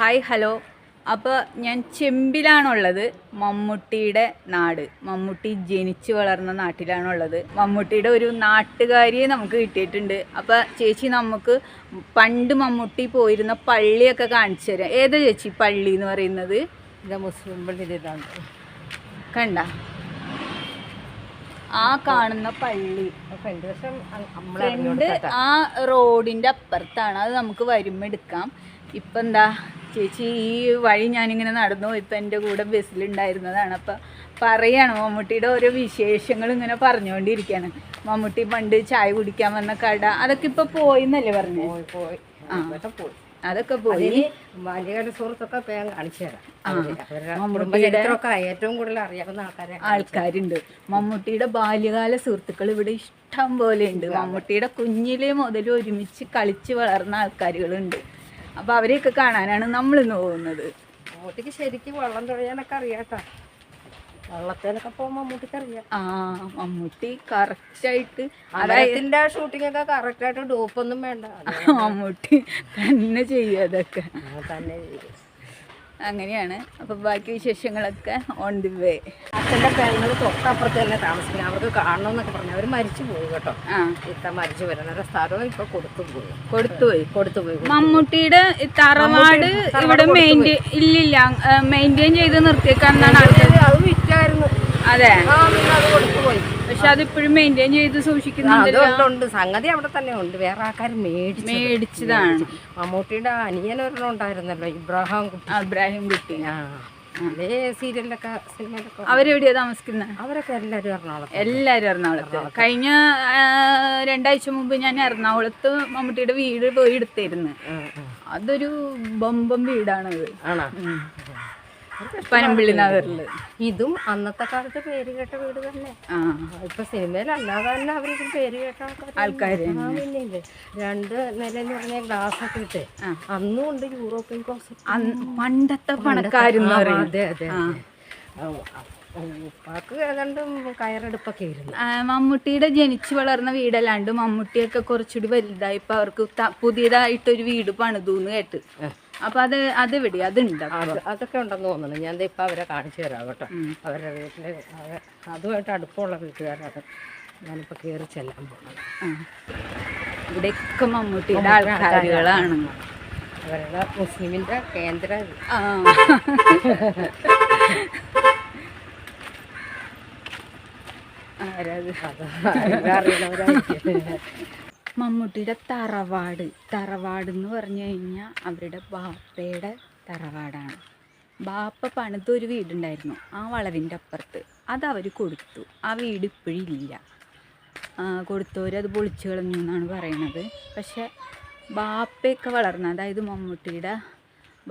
Hi hello. അപ്പോൾ ഞാൻ ചെമ്പിലാണുള്ളത്, മമ്മൂട്ടിയുടെ നാട്. മമ്മൂട്ടി ജനിച്ച് വളർന്ന നാട്ടിലാണുള്ളത്. മമ്മൂട്ടിയുടെ ഒരു നാട്ടുകാരിയെ നമുക്ക് കിട്ടിയിട്ടുണ്ട്. അപ്പോൾ ചേച്ചി നമുക്ക് പണ്ട് മമ്മൂട്ടി പോയിരുന്ന പള്ളിയൊക്കെ കാണിച്ചു തരാം. ഏതാ ചേച്ചി പള്ളി എന്ന് പറയുന്നത്? ഇത് മുസ്ലിം പള്ളി ഇതാണ്. കണ്ട ആ കാണുന്ന പള്ളി ഫ്രണ്ട് ആ റോഡിൻ്റെ അപ്പുറത്താണ്. അത് നമുക്ക് വരുമ്പോൾ എടുക്കാം. ഇപ്പം എന്താ ചേച്ചി, ഈ വഴി ഞാനിങ്ങനെ നടന്നു ഇപ്പം എൻ്റെ കൂടെ ബസ്സിലുണ്ടായിരുന്നതാണ്. അപ്പം പറയാണ് മമ്മൂട്ടിയുടെ ഓരോ വിശേഷങ്ങൾ ഇങ്ങനെ പറഞ്ഞുകൊണ്ടിരിക്കുകയാണ്. മമ്മൂട്ടി പണ്ട് ചായ കുടിക്കാൻ വന്ന കട അതൊക്കെ ഇപ്പം പോയിന്നല്ലേ പറഞ്ഞു? പോയി അതൊക്കെ പോയി. ബാല്യകാല സുഹൃത്തൊക്കെ കാണിച്ചു തരാം. മമ്മൂട്ടിയുടെ ഏറ്റവും കൂടുതൽ അറിയാവുന്ന ആൾക്കാരുണ്ട്. മമ്മൂട്ടിയുടെ ബാല്യകാല സുഹൃത്തുക്കൾ ഇവിടെ ഇഷ്ടം പോലെ ഉണ്ട്. മമ്മൂട്ടിയുടെ കുഞ്ഞിലെ മുതൽ ഒരുമിച്ച് കളിച്ച് വളർന്ന ആൾക്കാരുകളുണ്ട്. അപ്പോൾ അവരെയൊക്കെ കാണാനാണ് നമ്മളിന്ന് പോകുന്നത്. മമ്മൂട്ടിക്ക് ശരിക്കും വെള്ളം തുഴയാനൊക്കെ അറിയാട്ടോ. വള്ളത്തേലൊക്കെ പോകുമ്പോൾ മമ്മൂട്ടിക്ക് അറിയാം. മമ്മൂട്ടി കറക്റ്റായിട്ട് അതായത് ഷൂട്ടിംഗ് ഒക്കെ കറക്റ്റായിട്ട് ഡൂപ്പൊന്നും വേണ്ട, മമ്മൂട്ടി തന്നെ ചെയ്യും. അതൊക്കെ തന്നെ ചെയ്യും. അങ്ങനെയാണ്. അപ്പം ബാക്കി വിശേഷങ്ങളൊക്കെ ഓൺ ദി വേ. അച്ഛൻ്റെ പേരുകൾ തൊട്ടപ്പുറത്ത് തന്നെ താമസിക്കുന്നത്. അവർക്ക് കാണണമെന്നൊക്കെ പറഞ്ഞു. അവർ മരിച്ചു പോയി കേട്ടോ. ഇത്ത മരിച്ചു വരുന്ന സ്ഥലവും ഇപ്പൊ കൊടുത്തുപോയി. മമ്മൂട്ടിയുടെ തറവാട് ഇവിടെ മെയിൻറ്റെയിൻ ചെയ്ത് നിർത്തിയേക്കാന്നാണ് ആൾക്കാർ. അത് വിറ്റായിരുന്നു. അതെ, അത് കൊടുത്തുപോയി. പക്ഷെ അതിപ്പോഴും മെയിൻറ്റെയിൻ ചെയ്ത് സൂക്ഷിക്കുന്നുണ്ട്. സംഗതി അവിടെ തന്നെ ഉണ്ട്. വേറെ ആൾക്കാർ മേടിച്ചതാണ്. മമ്മൂട്ടിയുടെ അനിയനൊരെണ്ണം ഉണ്ടായിരുന്നല്ലോ, ഇബ്രാഹിം കുട്ടി. അതേ സീരിയലിലൊക്കെ സിനിമയിലൊക്കെ. അവരെവിടെയാ താമസിക്കുന്നത്? അവരൊക്കെ എല്ലാവരും എറണാകുളത്ത്. കഴിഞ്ഞ 2 ആഴ്ച മുമ്പ് ഞാൻ എറണാകുളത്ത് മമ്മൂട്ടിയുടെ വീട് പോയി എടുത്തിരുന്നു. അതൊരു ബമ്പം വീടാണത്. പനമ്പിള്ളി നഗറില്. ഇതും അന്നത്തെ കാലത്ത് പേര് കേട്ട വീട് തന്നെ. ഇപ്പൊ സിനിമയിലല്ലാതെ തന്നെ അവർക്ക് പേര് കേട്ട ആൾക്കാര്. 2 നില എന്ന് പറഞ്ഞ ഗ്ലാസ് ഒക്കെ ഇട്ട് അന്നും ഉണ്ട് യൂറോപ്യൻ കോസ്. പണ്ടത്തെ പണക്കാരെന്ന് പറയും. അതെ അതെ. ഉപ്പാക്ക് ഏതാണ്ട് കയറെടുപ്പൊക്കെ ഇരുന്നു. മമ്മൂട്ടിയുടെ ജനിച്ചു വളർന്ന വീടല്ലാണ്ട് മമ്മൂട്ടിയൊക്കെ കുറച്ചുകൂടി വലുതായി. ഇപ്പൊ അവർക്ക് പുതിയതായിട്ടൊരു വീട് പണിതൂന്ന് കേട്ട്. അപ്പൊ അതെവിടെ അതുണ്ട്? അതൊക്കെ ഉണ്ടെന്ന് തോന്നുന്നു. ഞാൻ ഇപ്പൊ അവരെ കാണിച്ചു തരാം കേട്ടോ. അവരുടെ വീട്ടില് അതുമായിട്ട് അടുപ്പമുള്ള വീട്ടുകാരാണ്. ഞാനിപ്പോ കയറി ചെല്ലാൻ പോകുന്നത്. ഇവിടെയൊക്കെ മമ്മൂട്ടിയുടെ ആൾക്കാരുകളാണ്. അവരുടെ മുസ്ലിമിന്റെ കേന്ദ്ര. മമ്മൂട്ടിയുടെ തറവാട് എന്ന് പറഞ്ഞു കഴിഞ്ഞാൽ അവരുടെ ബാപ്പയുടെ തറവാടാണ്. ബാപ്പ പണിതൊരു വീടുണ്ടായിരുന്നു ആ വളവിൻ്റെ അപ്പുറത്ത്. അതവർ കൊടുത്തു. ആ വീട് ഇപ്പോഴും ഇല്ല. കൊടുത്തവരത് പൊളിച്ചു കളഞ്ഞു എന്നാണ് പറയണത്. പക്ഷെ ബാപ്പയൊക്കെ വളർന്ന, അതായത് മമ്മൂട്ടിയുടെ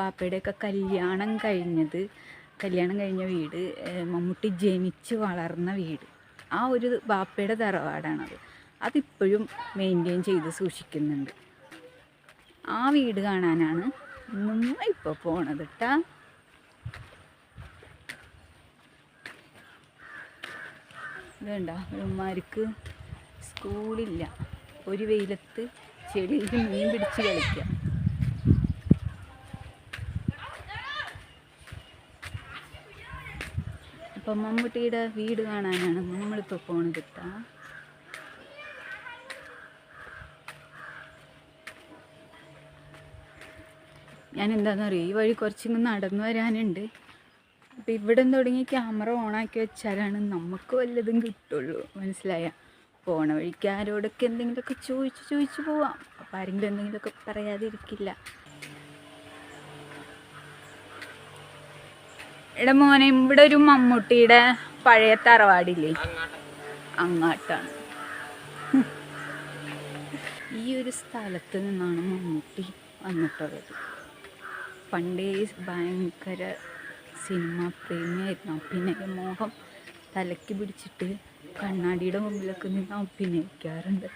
ബാപ്പയുടെയൊക്കെ കല്യാണം കഴിഞ്ഞ വീട്, മമ്മൂട്ടി ജനിച്ച് വളർന്ന വീട്, ആ ഒരു ബാപ്പയുടെ തറവാടാണത്. അതിപ്പോഴും മെയിൻറ്റെയിൻ ചെയ്ത് സൂക്ഷിക്കുന്നുണ്ട്. ആ വീട് കാണാനാണ് നമ്മ ഇപ്പോൾ പോണത് കേട്ടാ. ഇതുണ്ട, ഇവന്മാർക്ക് സ്കൂളില്ല. ഒരു വെയിലത്ത് ചെടിയിൽ മീൻ പിടിച്ച് കളിക്കുക. അപ്പം മമ്മൂട്ടിയുടെ വീട് കാണാനാണ് നമ്മളിപ്പോൾ പോണത് കേട്ടാ. ഞാൻ എന്താണെന്നറിയോ, ഈ വഴി കുറച്ചിങ്ങ് നടന്നു വരാനുണ്ട്. അപ്പം ഇവിടെ തുടങ്ങി ക്യാമറ ഓണാക്കി വെച്ചാലാണ് നമുക്ക് വല്ലതും കിട്ടുള്ളൂ. മനസ്സിലായ? പോണ വഴിക്ക് ആരോടൊക്കെ എന്തെങ്കിലുമൊക്കെ ചോദിച്ച് പോവാം. അപ്പം ആരെങ്കിലും എന്തെങ്കിലുമൊക്കെ പറയാതിരിക്കില്ല. ഇവിടെ മോനെ, ഇവിടെ ഒരു മമ്മൂട്ടിയുടെ പഴയ തറവാടില്ലേ, അങ്ങാട്ടാണ്. ഈ ഒരു സ്ഥലത്ത് നിന്നാണ് മമ്മൂട്ടി വന്നിട്ടുള്ളത്. പണ്ടേ ഭയങ്കര സിനിമ പ്രേമിയായിരുന്നു. അഭിനയ മോഹം തലയ്ക്ക് പിടിച്ചിട്ട് കണ്ണാടിയുടെ മുമ്പിലൊക്കെ നിന്ന് അഭിനയിക്കാറുണ്ട്.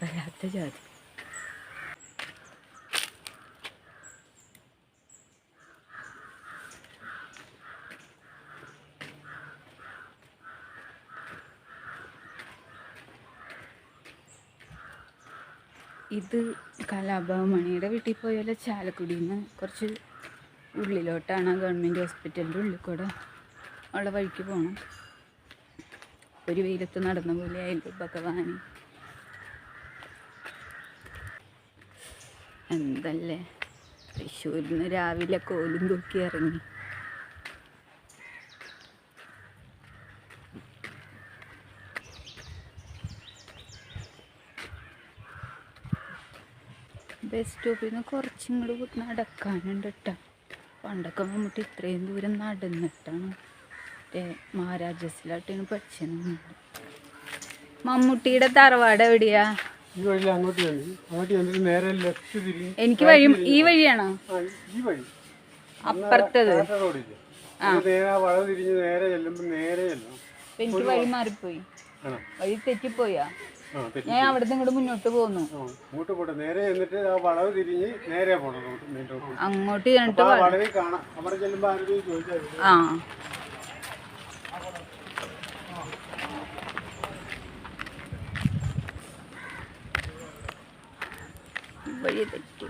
വല്ലാത്ത ജാതി. ഇത് കലാഭവമണിയുടെ വീട്ടിൽ പോയാൽ ചാലക്കുടിയിൽ നിന്ന് കുറച്ച് ഉള്ളിലോട്ടാണ്, ഗവൺമെൻറ് ഹോസ്പിറ്റലിൻ്റെ ഉള്ളിൽ കൂടെ ഉള്ള വഴിക്ക് പോകണം. ഒരു വെയിലത്ത് നടന്ന പോലെ ആയില്ലോ ഭഗവാൻ. എന്തല്ലേ തൃശ്ശൂരിൽ നിന്ന് രാവിലെ കോലും തൂക്കി ഇറങ്ങി. ബസ് സ്റ്റോപ്പിൽ നിന്ന് കുറച്ചും കൂടി നടക്കാനുണ്ട് കേട്ടോ. പണ്ടൊക്കെ മമ്മൂട്ടി ഇത്രയും ദൂരം നടന്നിട്ടാണ് മഹാരാജാസിലായിട്ടാണ് പഠിച്ചത്. മമ്മൂട്ടിയുടെ തറവാട് എവിടെയാ? എനിക്ക് വഴി ഈ വഴിയാണോ? അപ്പുറത്തത് എനിക്ക് വഴി മാറിപ്പോയി, വഴി തെറ്റിപ്പോയാ. ഞാൻ അവിടുന്ന് ഇങ്ങോട്ട് മുന്നോട്ട് പോന്നു. അങ്ങോട്ട് ചെന്നിട്ട് ആ വഴി തെറ്റി.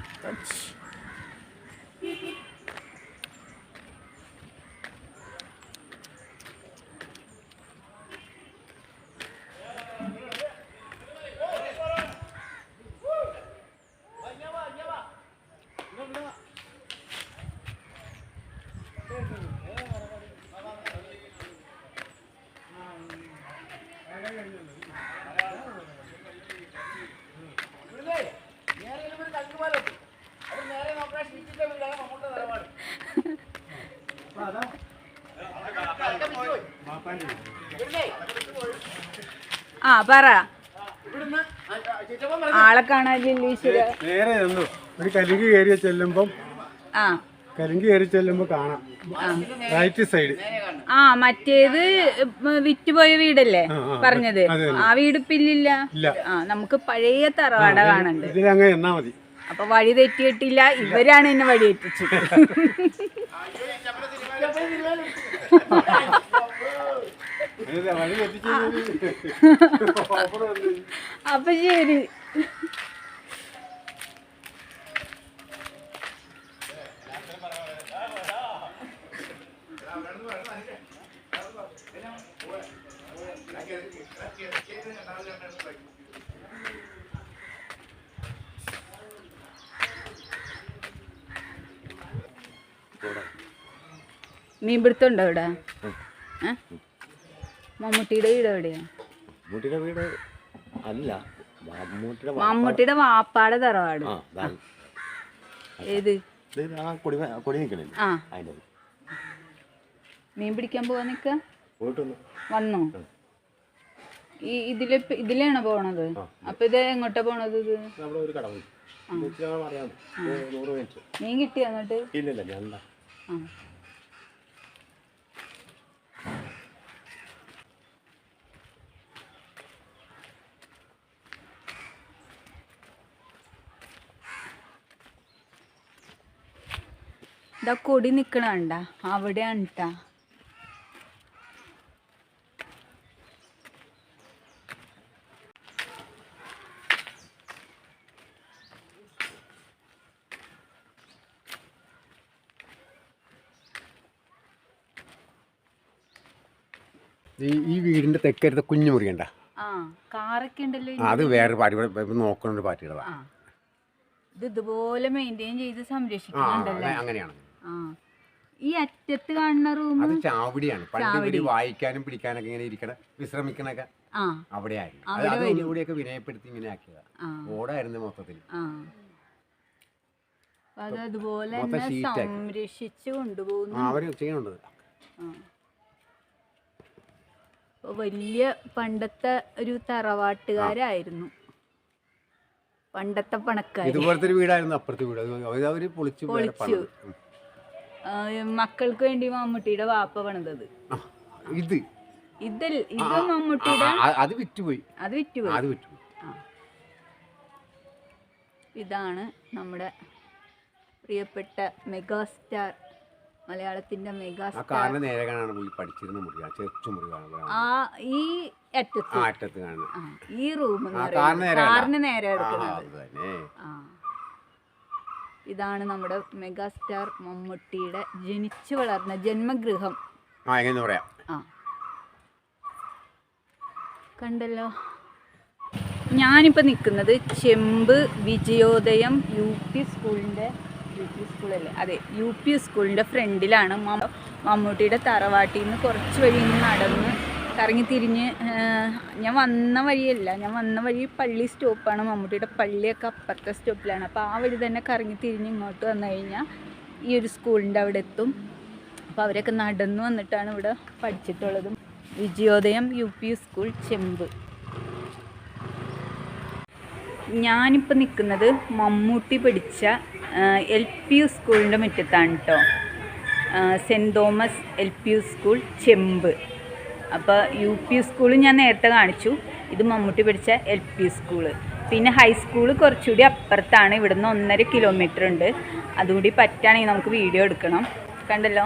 ആ പറ, ആളെ കാണാനില്ല. നേരെ ഒരു കലുങ്ക് കയറി ചെല്ലുമ്പം കാണാം റൈറ്റ് സൈഡ്. ആ മറ്റേത് വിറ്റുപോയ വീടല്ലേ പറഞ്ഞത്? ആ വീട് ഇപ്പില്ല. ആ നമുക്ക് പഴയ തറവാട കാണണ്ട്. ഇതിലങ്ങനെ എന്നാ മതി. അപ്പൊ വഴി തെറ്റിയിട്ടില്ല, ഇവരാണ് എന്നെ വഴി തെറ്റിച്ചത്. അപ്പൊ ശരി. മീൻപിടുത്തുണ്ടോ ഇവിടെ? മമ്മൂട്ടിയുടെ വീട് എവിടെയാ? മമ്മൂട്ടിയുടെ വീട് അല്ല, മമ്മൂട്ടിയുടെ വാപ്പാടെ തറവാട്. ഏത്? ആ മീൻ പിടിക്കാൻ പോവാ നിക്ക? വന്നോ? ഈ ഇതിലാണോ പോണത്? അപ്പൊ ഇത് എങ്ങോട്ടാ പോണത്? ഇത് മീൻ കിട്ടിയോ എന്നിട്ട്? ആ ഇതാ കൊടി നിക്കണ കണ്ട, അവിടെയാണ് ട്ടാ. ഈ വീടിന്റെ തെക്കരത്തെ കുഞ്ഞു മുറിയണ്ട, കാറൊക്കെ ഉണ്ടല്ലോ. അത് വേറെ പാർട്ടി നോക്കുന്ന പാർട്ടികളാ. ഇത് ഇതുപോലെ മെയിൻറ്റെയിൻ ചെയ്ത് സംരക്ഷിക്കുന്നുണ്ടല്ലോ. അങ്ങനെയാണ്. ഈ അറ്റത്ത് കാണുന്ന റൂം അത് ചാവടിയാണ്. പണ്ട് വായിക്കാനും പിടിക്കാനൊക്കെ ഇങ്ങനെ ഇരിക്കണ വിശ്രമിക്കണൊക്കെ അവിടെയായിരുന്നു. അത് ഒന്നുകൂടിയൊക്കെ വിനയപ്പെടുത്തി ഇങ്ങനെ ആക്കിയതാ. ഓടായിരുന്നു മൊത്തത്തിൽ. അത് അതുപോലെ സംരക്ഷിച്ചു കൊണ്ടുപോകുന്നു. അവര് ചെയ്യുന്നുണ്ട്. വലിയ പണ്ടത്തെ ഒരു തറവാട്ടുകാരായിരുന്നു, പണ്ടത്തെ പണക്കാർ. ഇതുപോലത്തെ ഒരു വീടായിരുന്നു അപ്പുറത്തെ വീട്. അവര് പൊളിച്ചു. മക്കൾക്ക് വേണ്ടി മമ്മൂട്ടിയുടെ വാപ്പ പണിതത്. ഇത് മമ്മൂട്ടിയുടെ അത് വിറ്റുപോയി. ഇതാണ് നമ്മുടെ പ്രിയപ്പെട്ട മെഗാസ്റ്റാർ, മലയാളത്തിന്റെ മെഗാസ്റ്റാർ. നേരെ കാണാണ് പുള്ളി പഠിച്ചിരുന്ന മുറിയാണ്, ചെറിയ മുറിയാണ്. ഈ അറ്റത്ത് കാണുന്നത് ഈ റൂം കാറിന് നേരെ എടുക്കുന്നത്. ഇതാണ് നമ്മുടെ മെഗാസ്റ്റാർ മമ്മൂട്ടിയുടെ ജനിച്ചു വളർന്ന ജന്മഗൃഹം. എങ്ങനെ പറയാം. കണ്ടല്ലോ. ഞാനിപ്പോൾ നിൽക്കുന്നത് ചെമ്പ് വിജയോദയം UP സ്കൂളിൻ്റെ UP സ്കൂളിൻ്റെ ഫ്രണ്ടിലാണ്. മമ്മൂട്ടിയുടെ തറവാട്ടിൽ നിന്ന് കുറച്ച് വഴി നടന്ന് കറങ്ങി തിരിഞ്ഞ് ഞാൻ വന്ന വഴി പള്ളി സ്റ്റോപ്പാണ്. മമ്മൂട്ടിയുടെ പള്ളിയൊക്കെ അപ്പുറത്തെ സ്റ്റോപ്പിലാണ്. അപ്പോൾ ആ വഴി തന്നെ കറങ്ങി തിരിഞ്ഞ് ഇങ്ങോട്ട് വന്നു കഴിഞ്ഞാൽ ഈ ഒരു സ്കൂളിൻ്റെ അവിടെ എത്തും. അപ്പോൾ അവരൊക്കെ നടന്നു വന്നിട്ടാണ് ഇവിടെ പഠിച്ചിട്ടുള്ളത്. വിജയോദയം UP സ്കൂൾ ചെമ്പ്. ഞാനിപ്പോൾ നിൽക്കുന്നത് മമ്മൂട്ടി പഠിച്ച LP സ്കൂളിൻ്റെ മുറ്റത്താണ് കേട്ടോ. സെൻറ്റ് തോമസ് LP സ്കൂൾ ചെമ്പ്. അപ്പോൾ UP സ്കൂൾ ഞാൻ നേരത്തെ കാണിച്ചു. ഇത് മമ്മൂട്ടി പഠിച്ച LP സ്കൂള്. പിന്നെ ഹൈസ്കൂള് കുറച്ചുകൂടി അപ്പുറത്താണ്. ഇവിടുന്ന് 1.5 കിലോമീറ്റർ ഉണ്ട്. അതുകൂടി പറ്റുകയാണെങ്കിൽ നമുക്ക് വീഡിയോ എടുക്കണം. കണ്ടല്ലോ,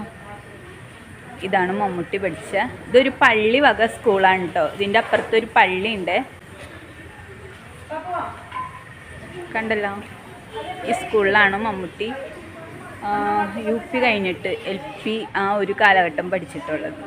ഇതാണ് മമ്മൂട്ടി പഠിച്ച. ഇതൊരു പള്ളി വക സ്കൂളാണ് കേട്ടോ. ഇതിൻ്റെ അപ്പുറത്തൊരു പള്ളിയുണ്ട്. കണ്ടല്ലോ, ഈ സ്കൂളിലാണ് മമ്മൂട്ടി UP കഴിഞ്ഞിട്ട് LP ആ ഒരു കാലഘട്ടം പഠിച്ചിട്ടുള്ളത്.